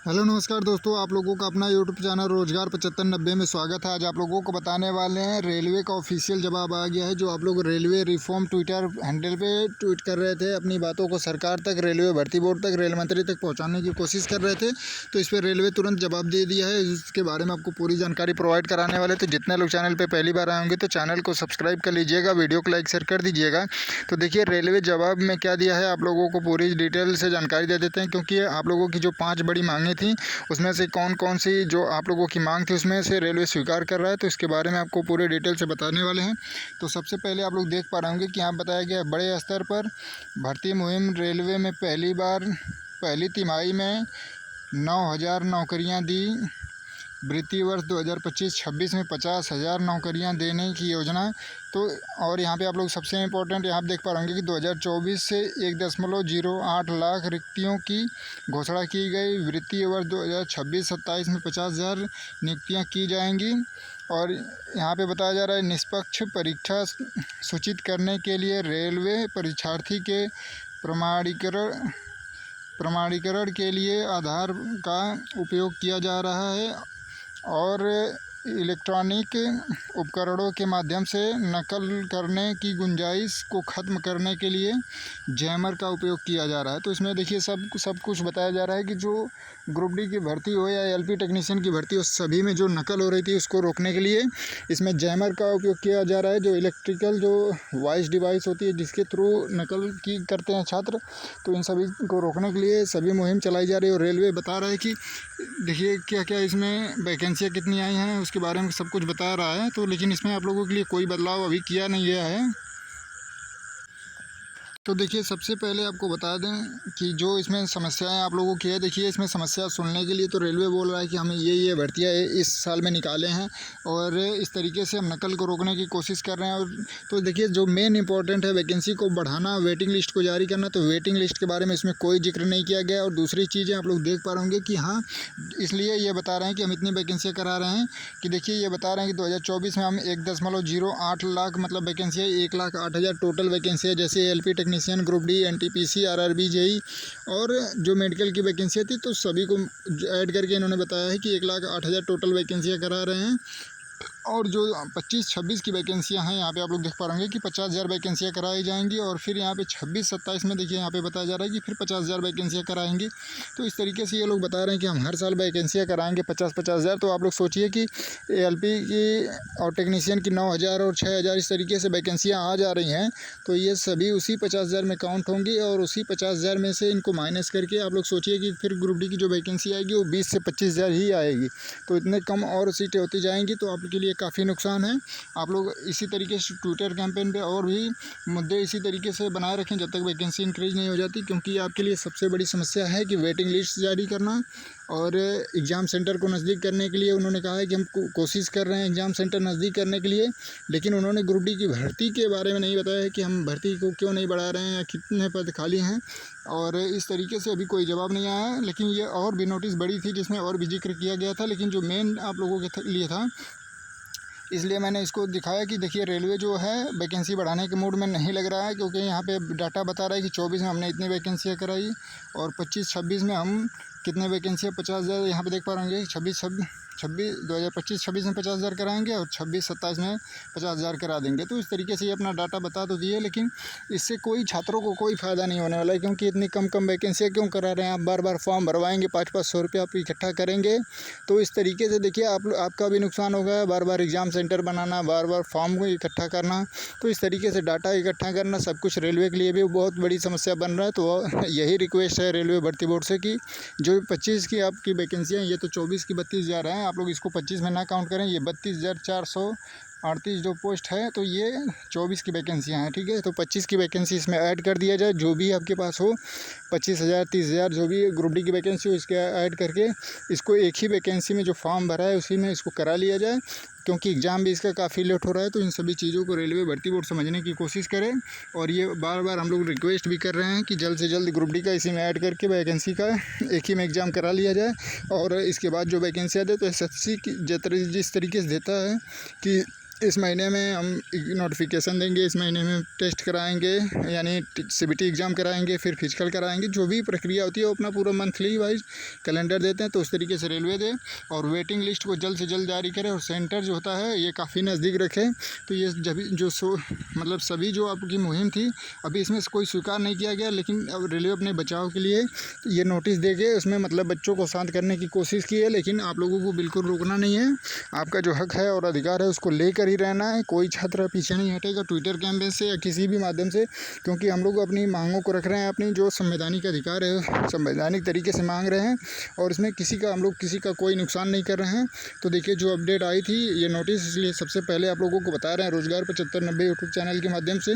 Hello नमस्कार दोस्तों, आप लोगों का अपना यूट्यूब चैनल रोजगार 7590 में स्वागत है। आज आप लोगों को बताने वाले हैं रेलवे का ऑफिशियल जवाब आ गया है। जो आप लोग रेलवे रिफॉर्म ट्विटर हैंडल पे ट्वीट कर रहे थे, अपनी बातों को सरकार तक, रेलवे भर्ती बोर्ड तक, रेल मंत्री तक पहुंचाने की कोशिश कर रहे थे, तो इस पर रेलवे तुरंत जवाब दे दिया है। इसके बारे में आपको पूरी जानकारी प्रोवाइड कराने वाले। तो जितने लोग चैनल पर पहली बार आएंगे तो चैनल को सब्सक्राइब कर लीजिएगा, वीडियो को लाइक शेयर कर दीजिएगा। तो देखिए रेलवे जवाब में क्या दिया है, आप लोगों को पूरी डिटेल से जानकारी दे देते हैं, क्योंकि आप लोगों की जो 5 बड़ी मांगें थी उसमें से कौन कौन सी जो आप लोगों की मांग थी उसमें से रेलवे स्वीकार कर रहा है। तो इसके बारे में आपको पूरे डिटेल से बताने वाले हैं। तो सबसे पहले आप लोग देख पा रहे होंगे कि यहाँ बताया गया है, बड़े स्तर पर भर्ती मुहिम रेलवे में पहली तिमाही में 9,000 नौकरियाँ दी। वित्तीय वर्ष 2025-26 में 50,000 नौकरियां देने की योजना। तो और यहाँ पे आप लोग सबसे इम्पोर्टेंट यहाँ पे देख पा रहे होंगे कि 2024 से 1.08 लाख रिक्तियों की घोषणा की गई। वित्तीय वर्ष 2026-27 में 50,000 नियुक्तियाँ की जाएंगी। और यहाँ पे बताया जा रहा है, निष्पक्ष परीक्षा सूचित करने के लिए रेलवे परीक्षार्थी के प्रमाणीकरण के लिए आधार का उपयोग किया जा रहा है और इलेक्ट्रॉनिक उपकरणों के माध्यम से नकल करने की गुंजाइश को ख़त्म करने के लिए जैमर का उपयोग किया जा रहा है। तो इसमें देखिए सब कुछ बताया जा रहा है कि जो ग्रुप डी की भर्ती हो या एलपी टेक्नीशियन की भर्ती हो, सभी में जो नकल हो रही थी उसको रोकने के लिए इसमें जैमर का उपयोग किया जा रहा है। जो इलेक्ट्रिकल जो वॉइस डिवाइस होती है जिसके थ्रू नकल की करते हैं छात्र, तो इन सभी को रोकने के लिए सभी मुहिम चलाई जा रही है। और रेलवे बता रहा है कि देखिए क्या क्या इसमें वैकेंसियाँ कितनी आई हैं उसके बारे में सब कुछ बता रहा है। तो लेकिन इसमें आप लोगों के लिए कोई बदलाव अभी किया नहीं गया है। तो देखिए सबसे पहले आपको बता दें कि जो इसमें समस्याएं आप लोगों की है, देखिए इसमें समस्या सुनने के लिए तो रेलवे बोल रहा है कि हमें ये भर्तियाँ इस साल में निकाले हैं और इस तरीके से हम नकल को रोकने की कोशिश कर रहे हैं। और तो देखिए जो मेन इंपॉर्टेंट है, वैकेंसी को बढ़ाना, वेटिंग लिस्ट को जारी करना, तो वेटिंग लिस्ट के बारे में इसमें कोई जिक्र नहीं किया गया। और दूसरी चीज़ें आप लोग देख पा रहे होंगे कि हाँ, इसलिए ये बता रहे हैं कि हम इतनी वैकेंसियाँ करा रहे हैं कि देखिए ये बता रहे हैं कि 2024 में हम 1.08 लाख मतलब वैकेंसियाँ 1,08,000 टोटल वैकेंसी है। जैसे LP technician, group D, NTPC, RRB, JE और जो मेडिकल की वैकेंसियाँ थी, तो सभी को ऐड करके इन्होंने बताया है कि 1,08,000 टोटल वैकेंसियाँ करा रहे हैं। और जो 25-26 की वैकेंसियाँ हैं, यहाँ पे आप लोग देख पा रहे होंगे कि 50,000 वैकेंसियाँ कराई जाएंगी। और फिर यहाँ पे 26-27 में देखिए यहाँ पे बताया जा रहा है कि फिर 50,000 वैकेंसियाँ कराएंगी। तो इस तरीके से ये लोग बता रहे हैं कि हम हर साल वैकेंसियाँ कराएंगे 50,000। तो आप लोग सोचिए कि एलपी की और टेक्नीशियन की 9,000 और 6,000 इस तरीके से वैकेंसियाँ आ जा रही हैं, तो ये सभी उसी 50,000 में काउंट होंगी। और उसी 50,000 में से इनको माइनस करके आप लोग सोचिए कि फिर ग्रुप डी की जो वैकेंसी आएगी वो 20 से 25,000 ही आएगी। तो इतने कम और सीटें होती जाएंगी, तो आपके लिए काफ़ी नुकसान है। आप लोग इसी तरीके से ट्विटर कैंपेन पे और भी मुद्दे इसी तरीके से बनाए रखें जब तक वैकेंसी इंक्रीज नहीं हो जाती, क्योंकि आपके लिए सबसे बड़ी समस्या है कि वेटिंग लिस्ट जारी करना और एग्ज़ाम सेंटर को नज़दीक करने के लिए उन्होंने कहा है कि हम कोशिश कर रहे हैं एग्ज़ाम सेंटर नज़दीक करने के लिए। लेकिन उन्होंने ग्रुप डी की भर्ती के बारे में नहीं बताया है कि हम भर्ती को क्यों नहीं बढ़ा रहे हैं या कितने पद खाली हैं, और इस तरीके से अभी कोई जवाब नहीं आया है। लेकिन ये और भी नोटिस बड़ी थी जिसमें और भी जिक्र किया गया था, लेकिन जो मेन आप लोगों के लिए था इसलिए मैंने इसको दिखाया कि देखिए रेलवे जो है वैकेंसी बढ़ाने के मूड में नहीं लग रहा है, क्योंकि यहाँ पे डाटा बता रहा है कि 24 में हमने इतनी वैकेंसियाँ कराई और 25-26 में हम कितने वैकेंसियाँ 50,000 यहाँ पे देख पा रहे होंगे। 2025-26 में 50,000 कराएंगे और 26-27 में 50,000 करा देंगे। तो इस तरीके से ये अपना डाटा बता तो दिए, लेकिन इससे कोई छात्रों को कोई फ़ायदा नहीं होने वाला है, क्योंकि इतनी कम वैकेंसियाँ क्यों करा रहे हैं आप? बार बार फॉर्म भरवाएंगे, 500-500 रुपये आप इकट्ठा करेंगे, तो इस तरीके से देखिए आपका भी नुकसान होगा। बार बार एग्ज़ाम सेंटर बनाना, बार बार फॉर्म को इकट्ठा करना, तो इस तरीके से डाटा इकट्ठा करना सब कुछ रेलवे के लिए भी बहुत बड़ी समस्या बन रहा है। तो यही रिक्वेस्ट है रेलवे भर्ती बोर्ड से कि जो 25 की आपकी वैकेंसियाँ, ये तो 24 की 32,000 हैं, आप लोग इसको 25 में ना काउंट करें। ये 32,438 जो पोस्ट है, तो ये 24 की वैकेंसियाँ हैं, ठीक है। तो 25 की वैकेंसी इसमें ऐड कर दिया जाए, जो भी आपके पास हो 25,000 30,000 जो भी ग्रुप डी की वैकेंसी हो, इसके ऐड करके इसको एक ही वैकेंसी में जो फॉर्म भरा है उसी में इसको करा लिया जाए, क्योंकि एग्ज़ाम भी इसका काफ़ी लेट हो रहा है। तो इन सभी चीज़ों को रेलवे भर्ती बोर्ड समझने की कोशिश करे। और ये बार बार हम लोग रिक्वेस्ट भी कर रहे हैं कि जल्द से जल्द ग्रुप डी का इसी में ऐड करके वैकेंसी का एक ही में एग्ज़ाम करा लिया जाए। और इसके बाद जो वैकेंसियाँ दे तो एसएससी की जिस तरीके से देता है कि इस महीने में हम नोटिफिकेशन देंगे, इस महीने में टेस्ट कराएंगे, यानी सीबीटी एग्ज़ाम कराएंगे, फिर फिजिकल कराएंगे। जो भी प्रक्रिया होती है वो अपना पूरा मंथली वाइज कैलेंडर देते हैं। तो उस तरीके से रेलवे दे और वेटिंग लिस्ट को जल्द से जल्द जारी करे और सेंटर जो होता है ये काफ़ी नज़दीक रखे। तो ये जब जो मतलब सभी जो आपकी मुहिम थी अभी इसमें से कोई स्वीकार नहीं किया गया, लेकिन अब रेलवे अपने बचाव के लिए ये नोटिस दे के उसमें मतलब बच्चों को शांत करने की कोशिश की है। लेकिन आप लोगों को बिल्कुल रुकना नहीं है, आपका जो हक है और अधिकार है उसको लेकर ही रहना है। कोई छात्र पीछे नहीं हटेगा ट्विटर कैंपेन से या किसी भी माध्यम से, क्योंकि हम लोग अपनी मांगों को रख रहे हैं, अपनी जो संवैधानिक अधिकार है संवैधानिक तरीके से मांग रहे हैं और इसमें हम लोग किसी का कोई नुकसान नहीं कर रहे हैं। तो देखिए जो अपडेट आई थी ये नोटिस, इसलिए सबसे पहले आप लोगों को बता रहे हैं रोज़गार 7590 यूट्यूब चैनल के माध्यम से।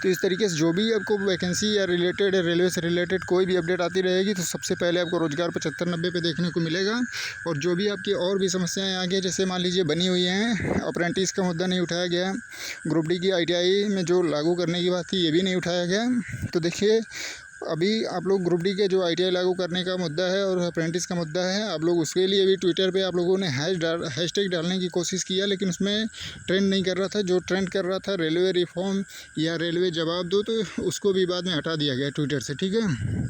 तो इस तरीके से जो भी आपको वैकेंसी या रिलेटेड रेलवे से रिलेटेड कोई भी अपडेट आती रहेगी तो सबसे पहले आपको रोज़गार 7590 पे देखने को मिलेगा। और जो भी आपकी और भी समस्याएं आगे जैसे मान लीजिए बनी हुई हैं, अप्रेंटिस का मुद्दा नहीं उठाया गया, ग्रुप डी की ITI में जो लागू करने की बात थी ये भी नहीं उठाया गया। तो देखिए अभी आप लोग ग्रुप डी के जो ITI लागू करने का मुद्दा है और अप्रेंटिस का मुद्दा है, आप लोग उसके लिए भी ट्विटर पे आप लोगों ने हैशटैग डालने की कोशिश किया, लेकिन उसमें ट्रेंड नहीं कर रहा था। जो ट्रेंड कर रहा था रेलवे रिफॉर्म या रेलवे जवाब दो, तो उसको भी बाद में हटा दिया गया ट्विटर से, ठीक है।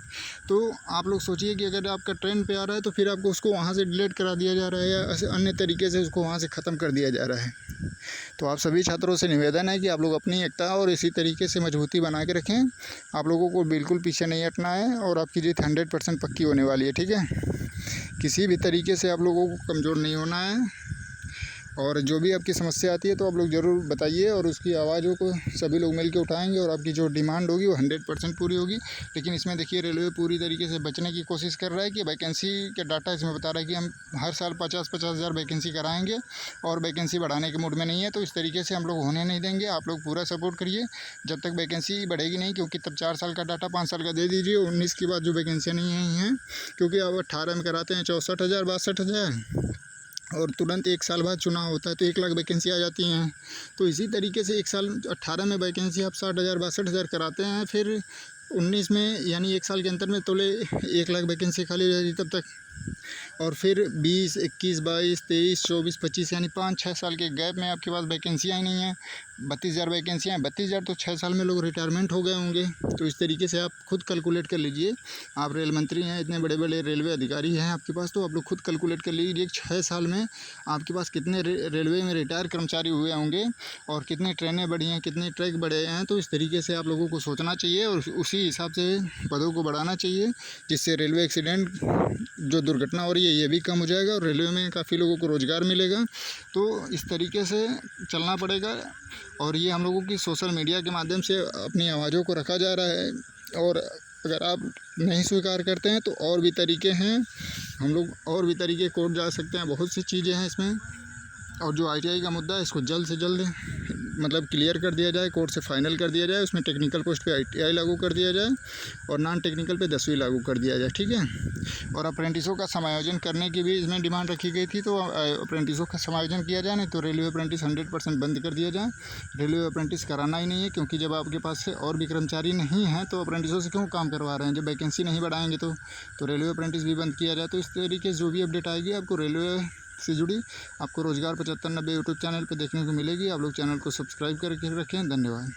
तो आप लोग सोचिए कि अगर आपका ट्रेंड पे आ रहा है तो फिर आपको उसको वहाँ से डिलीट करा दिया जा रहा है या ऐसे अन्य तरीके से उसको वहाँ से ख़त्म कर दिया जा रहा है। तो आप सभी छात्रों से निवेदन है कि आप लोग अपनी एकता और इसी तरीके से मजबूती बना के रखें। आप लोगों को बिल्कुल पीछे नहीं हटना है और आपकी जीत 100% पक्की होने वाली है, ठीक है। किसी भी तरीके से आप लोगों को कमज़ोर नहीं होना है और जो भी आपकी समस्या आती है तो आप लोग ज़रूर बताइए और उसकी आवाज़ों को सभी लोग मिलकर उठाएंगे और आपकी जो डिमांड होगी वो 100% पूरी होगी। लेकिन इसमें देखिए रेलवे पूरी तरीके से बचने की कोशिश कर रहा है कि वैकेंसी के डाटा इसमें बता रहा है कि हम हर साल 50-50 हज़ार वैकेंसी कराएंगे और वैकेंसी बढ़ाने के मूड में नहीं है। तो इस तरीके से हम लोग होने नहीं देंगे, आप लोग पूरा सपोर्ट करिए जब तक वैकेंसी बढ़ेगी नहीं, क्योंकि तब 4 साल का डाटा 5 साल का दे दीजिए। 19 के बाद जो वैकेंसियाँ नहीं हैं, क्योंकि अब 18 में कराते हैं 64,000 62,000 और तुरंत 1 साल बाद चुनाव होता है तो 1 लाख वैकेंसी आ जाती हैं। तो इसी तरीके से 1 साल 18 में वैकेंसी आप 60,000 62,000 कराते हैं, फिर 19 में यानी 1 साल के अंतर में तोले 1 लाख वैकेंसी खाली हो जाती तब तक। और फिर 20, 21, 22, 23, 24, 25 यानी 5-6 साल के गैप में आपके पास वैकेंसियाँ ही नहीं हैं। 32,000 वैकेंसियाँ हैं, 32,000 तो 6 साल में लोग रिटायरमेंट हो गए होंगे। तो इस तरीके से आप खुद कैलकुलेट कर लीजिए। आप रेल मंत्री हैं, इतने बड़े बड़े रेलवे अधिकारी हैं आपके पास, तो आप लोग खुद कैलकुलेट कर लीजिए 6 साल में आपके पास कितने रेलवे में रिटायर कर्मचारी हुए होंगे और कितनी ट्रेनें बढ़ी हैं, कितने ट्रैक बढ़े हैं। तो इस तरीके से आप लोगों को सोचना चाहिए और उसी हिसाब से पदों को बढ़ाना चाहिए, जिससे रेलवे एक्सीडेंट जो दुर्घटना हो रही है ये भी कम हो जाएगा और रेलवे में काफ़ी लोगों को रोज़गार मिलेगा। तो इस तरीके से चलना पड़ेगा और ये हम लोगों की सोशल मीडिया के माध्यम से अपनी आवाज़ों को रखा जा रहा है। और अगर आप नहीं स्वीकार करते हैं तो और भी तरीके हैं, हम लोग और भी तरीके कोर्ट जा सकते हैं, बहुत सी चीज़ें हैं इसमें। और जो ITI का मुद्दा है इसको जल्द से जल्द मतलब क्लियर कर दिया जाए, कोर्ट से फाइनल कर दिया जाए। उसमें टेक्निकल पोस्ट पे ITI लागू कर दिया जाए और नॉन टेक्निकल पे 10वीं लागू कर दिया जाए, ठीक है। और अप्रेंटिसों का समायोजन करने की भी इसमें डिमांड रखी गई थी, तो अप्रेंटिसों का समायोजन किया जाए, नहीं तो रेलवे अप्रेंटिस 100% बंद कर दिया जाए। रेलवे अप्रेंटिस कराना ही नहीं है, क्योंकि जब आपके पास से और भी कर्मचारी नहीं हैं तो अप्रेंटिसों से क्यों काम करवा रहे हैं। जब वैकेंसी नहीं बढ़ाएंगे तो रेलवे अप्रेंटिस भी बंद किया जाए। तो इस तरीके से जो भी अपडेट आएगी आपको रेलवे से जुड़ी, आपको रोज़गार 7590 यूट्यूब चैनल पे देखने को मिलेगी। आप लोग चैनल को सब्सक्राइब करके रखें। धन्यवाद।